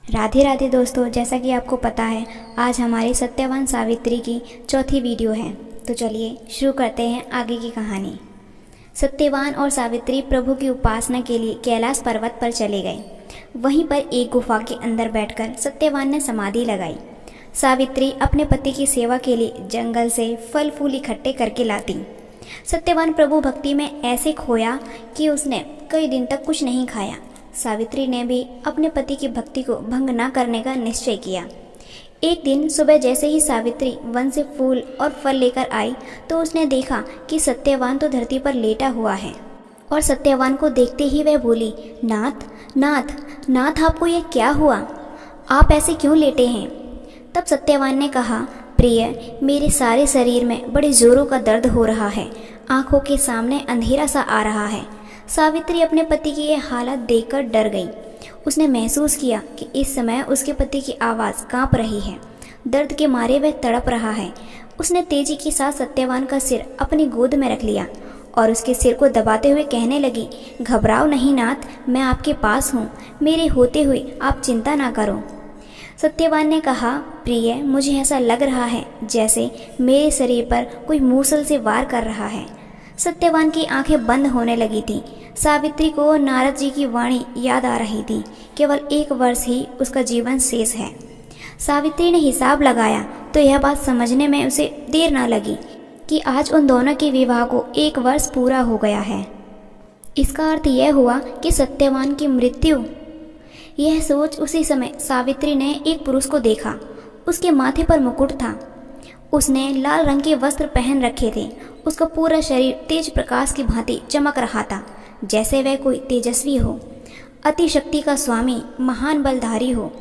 राधे राधे दोस्तों, जैसा कि आपको पता है आज हमारी सत्यवान सावित्री की चौथी वीडियो है। तो चलिए शुरू करते हैं आगे की कहानी। सत्यवान और सावित्री प्रभु की उपासना के लिए कैलाश पर्वत पर चले गए। वहीं पर एक गुफा के अंदर बैठकर सत्यवान ने समाधि लगाई। सावित्री अपने पति की सेवा के लिए जंगल से फल फूल इकट्ठे करके लाती। सत्यवान प्रभु भक्ति में ऐसे खोया कि उसने कई दिन तक कुछ नहीं खाया। सावित्री ने भी अपने पति की भक्ति को भंग न करने का निश्चय किया। एक दिन सुबह जैसे ही सावित्री वन से फूल और फल लेकर आई तो उसने देखा कि सत्यवान तो धरती पर लेटा हुआ है। और सत्यवान को देखते ही वह बोली, नाथ नाथ नाथ, आपको यह क्या हुआ? आप ऐसे क्यों लेटे हैं? तब सत्यवान ने कहा, प्रिय, मेरे सारे शरीर में बड़े जोरों का दर्द हो रहा है। आंखों के सामने अंधेरा सा आ रहा है। सावित्री अपने पति की यह हालत देखकर डर गई। उसने महसूस किया कि इस समय उसके पति की आवाज़ कांप रही है। दर्द के मारे वह तड़प रहा है। उसने तेजी के साथ सत्यवान का सिर अपनी गोद में रख लिया और उसके सिर को दबाते हुए कहने लगी, घबराओ नहीं नाथ, मैं आपके पास हूँ। मेरे होते हुए आप चिंता ना करो। सत्यवान ने कहा, प्रिय, मुझे ऐसा लग रहा है जैसे मेरे शरीर पर कोई मूसल से वार कर रहा है। सत्यवान की आंखें बंद होने लगी थी। सावित्री को नारद जी की वाणी याद आ रही थी। केवल 1 वर्ष ही उसका जीवन शेष है। सावित्री ने हिसाब लगाया तो यह बात समझने में उसे देर न लगी कि आज उन दोनों के विवाह को 1 वर्ष पूरा हो गया है। इसका अर्थ यह हुआ कि सत्यवान की मृत्यु। यह सोच उसी समय सावित्री ने एक पुरुष को देखा। उसके माथे पर मुकुट था। उसने लाल रंग के वस्त्र पहन रखे थे। उसका पूरा शरीर तेज प्रकाश की भांति चमक रहा था, जैसे वह कोई तेजस्वी हो, अति शक्ति का स्वामी, महान बलधारी हो।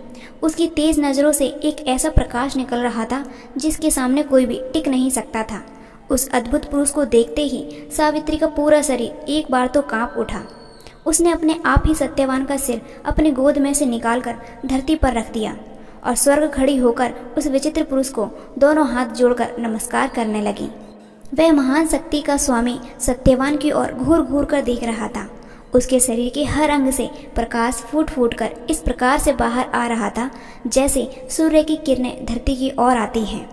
उसकी तेज नज़रों से एक ऐसा प्रकाश निकल रहा था जिसके सामने कोई भी टिक नहीं सकता था। उस अद्भुत पुरुष को देखते ही सावित्री का पूरा शरीर एक बार तो कांप उठा। उसने अपने आप ही सत्यवान का सिर अपनी गोद में से निकालकर धरती पर रख दिया और स्वर्ग खड़ी होकर उस विचित्र पुरुष को दोनों हाथ जोड़कर नमस्कार करने लगी। वह महान शक्ति का स्वामी सत्यवान की ओर घूर घूर कर देख रहा था। उसके शरीर के हर अंग से प्रकाश फूट फूट कर इस प्रकार से बाहर आ रहा था जैसे सूर्य की किरणें धरती की ओर आती हैं।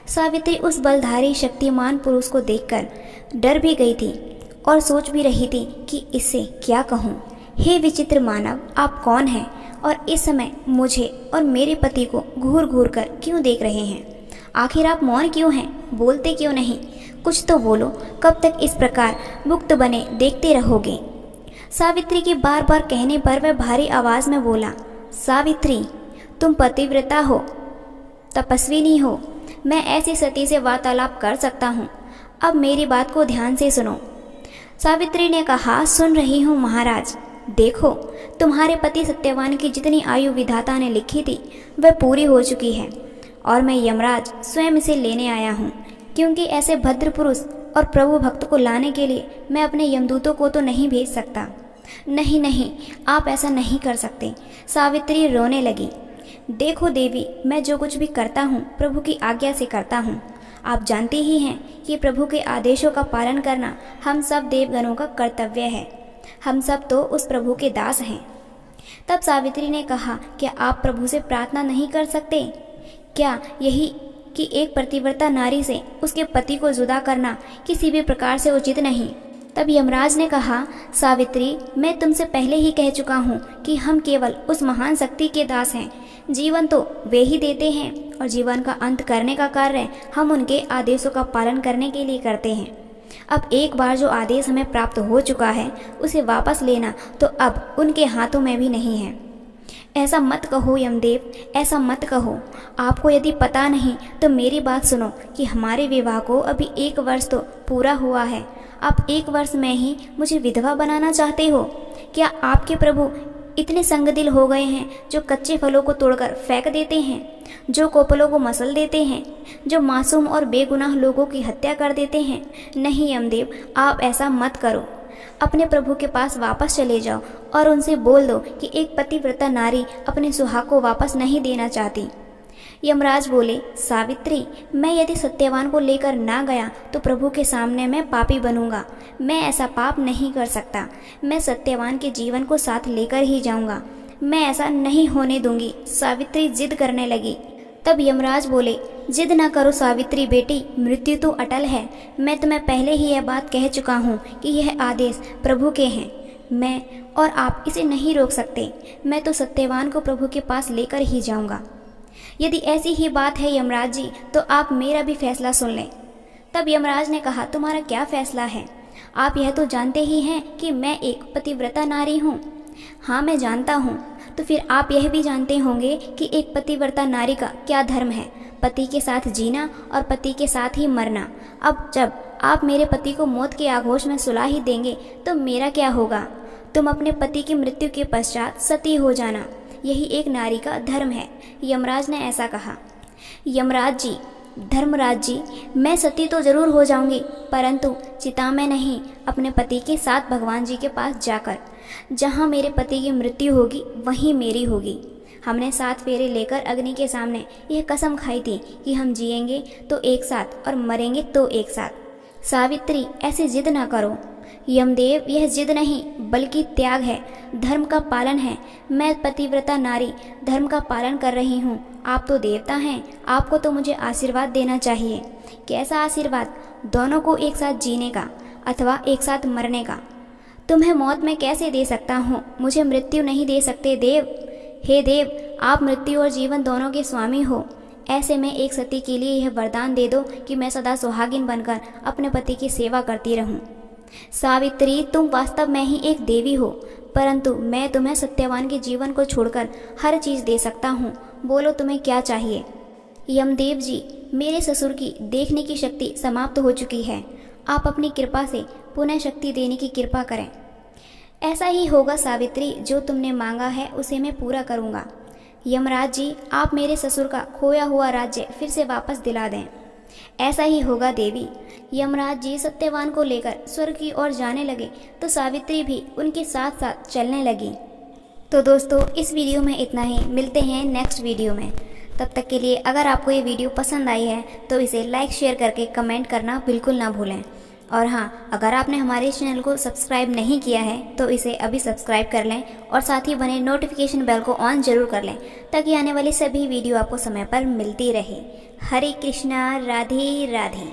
सावित्री उस बलधारी शक्तिमान पुरुष को देखकर डर भी गई थी और सोच भी रही थी कि इससे क्या कहूँ। हे विचित्र मानव, आप कौन हैं और इस समय मुझे और मेरे पति को घूर घूर कर क्यों देख रहे हैं? आखिर आप मौन क्यों हैं? बोलते क्यों नहीं? कुछ तो बोलो। कब तक इस प्रकार मुक्त बने देखते रहोगे? सावित्री के बार बार कहने पर वह भारी आवाज में बोला, सावित्री, तुम पतिव्रता हो, तपस्विनी हो। मैं ऐसी सती से वार्तालाप कर सकता हूँ। अब मेरी बात को ध्यान से सुनो। सावित्री ने कहा, सुन रही हूँ महाराज। देखो, तुम्हारे पति सत्यवान की जितनी आयु विधाता ने लिखी थी वह पूरी हो चुकी है और मैं यमराज स्वयं इसे लेने आया हूँ, क्योंकि ऐसे भद्र पुरुष और प्रभु भक्त को लाने के लिए मैं अपने यमदूतों को तो नहीं भेज सकता। नहीं नहीं, आप ऐसा नहीं कर सकते। सावित्री रोने लगी। देखो देवी, मैं जो कुछ भी करता हूँ प्रभु की आज्ञा से करता हूँ। आप जानती ही हैं कि प्रभु के आदेशों का पालन करना हम सब देवगणों का कर्तव्य है। हम सब तो उस प्रभु के दास हैं। तब सावित्री ने कहा, क्या आप प्रभु से प्रार्थना नहीं कर सकते? क्या यही कि एक पतिव्रता नारी से उसके पति को जुदा करना किसी भी प्रकार से उचित नहीं? तब यमराज ने कहा, सावित्री, मैं तुमसे पहले ही कह चुका हूँ कि हम केवल उस महान शक्ति के दास हैं। जीवन तो वे ही देते हैं और जीवन का अंत करने का कार्य हम उनके आदेशों का पालन करने के लिए करते हैं। अब एक बार जो आदेश हमें प्राप्त हो चुका है उसे वापस लेना तो अब उनके हाथों में भी नहीं है। ऐसा मत कहो यमदेव, ऐसा मत कहो। आपको यदि पता नहीं तो मेरी बात सुनो कि हमारे विवाह को अभी 1 वर्ष तो पूरा हुआ है। आप 1 वर्ष में ही मुझे विधवा बनाना चाहते हो? क्या आपके प्रभु इतने संगदिल हो गए हैं जो कच्चे फलों को तोड़कर फेंक देते हैं, जो कोपलों को मसल देते हैं, जो मासूम और बेगुनाह लोगों की हत्या कर देते हैं? नहीं यमदेव, आप ऐसा मत करो। अपने प्रभु के पास वापस चले जाओ और उनसे बोल दो कि एक पतिव्रता नारी अपने सुहाग को वापस नहीं देना चाहती। यमराज बोले, सावित्री, मैं यदि सत्यवान को लेकर ना गया तो प्रभु के सामने मैं पापी बनूंगा। मैं ऐसा पाप नहीं कर सकता। मैं सत्यवान के जीवन को साथ लेकर ही जाऊंगा। मैं ऐसा नहीं होने दूंगी। सावित्री जिद करने लगी। तब यमराज बोले, जिद ना करो सावित्री बेटी, मृत्यु तो अटल है। मैं तुम्हें पहले ही यह बात कह चुका हूँ कि यह आदेश प्रभु के हैं। मैं और आप इसे नहीं रोक सकते। मैं तो सत्यवान को प्रभु के पास लेकर ही जाऊंगा। यदि ऐसी ही बात है यमराज जी, तो आप मेरा भी फैसला सुन लें। तब यमराज ने कहा, तुम्हारा क्या फैसला है? आप यह तो जानते ही हैं कि मैं एक पतिव्रता नारी हूँ। हाँ, मैं जानता हूँ। तो फिर आप यह भी जानते होंगे कि एक पतिव्रता नारी का क्या धर्म है, पति के साथ जीना और पति के साथ ही मरना। अब जब आप मेरे पति को मौत के आगोश में सुला ही देंगे तो मेरा क्या होगा? तुम अपने पति की मृत्यु के पश्चात सती हो जाना, यही एक नारी का धर्म है। यमराज ने ऐसा कहा। यमराज जी, धर्मराज जी, मैं सती तो जरूर हो जाऊंगी, परंतु चिता में नहीं, अपने पति के साथ भगवान जी के पास जाकर। जहाँ मेरे पति की मृत्यु होगी वहीं मेरी होगी। हमने 7 फेरे लेकर अग्नि के सामने यह कसम खाई थी कि हम जिएंगे तो एक साथ और मरेंगे तो एक साथ। सावित्री, ऐसी जिद ना करो। यमदेव, यह जिद नहीं बल्कि त्याग है, धर्म का पालन है। मैं पतिव्रता नारी धर्म का पालन कर रही हूँ। आप तो देवता हैं, आपको तो मुझे आशीर्वाद देना चाहिए। कैसा आशीर्वाद? दोनों को एक साथ जीने का अथवा एक साथ मरने का। तुम्हें मौत मैं कैसे दे सकता हूँ? मुझे मृत्यु नहीं दे सकते देव। हे देव, आप मृत्यु और जीवन दोनों के स्वामी हो। ऐसे में एक सती के लिए यह वरदान दे दो कि मैं सदा सुहागिन बनकर अपने पति की सेवा करती रहूं। सावित्री, तुम वास्तव में ही एक देवी हो, परंतु मैं तुम्हें सत्यवान के जीवन को छोड़कर हर चीज दे सकता हूँ। बोलो, तुम्हें क्या चाहिए? यमदेव जी, मेरे ससुर की देखने की शक्ति समाप्त हो चुकी है। आप अपनी कृपा से पुनः शक्ति देने की कृपा करें। ऐसा ही होगा सावित्री, जो तुमने मांगा है उसे मैं पूरा करूँगा। यमराज जी, आप मेरे ससुर का खोया हुआ राज्य फिर से वापस दिला दें। ऐसा ही होगा देवी। यमराज जी सत्यवान को लेकर स्वर्ग की ओर जाने लगे तो सावित्री भी उनके साथ साथ चलने लगी। तो दोस्तों, इस वीडियो में इतना ही। मिलते हैं नेक्स्ट वीडियो में। तब तक के लिए अगर आपको ये वीडियो पसंद आई है तो इसे लाइक शेयर करके कमेंट करना बिल्कुल ना भूलें। और हाँ, अगर आपने हमारे चैनल को सब्सक्राइब नहीं किया है तो इसे अभी सब्सक्राइब कर लें और साथ ही बने नोटिफिकेशन बेल को ऑन जरूर कर लें, ताकि आने वाली सभी वीडियो आपको समय पर मिलती रहे। हरे कृष्णा, राधे राधे।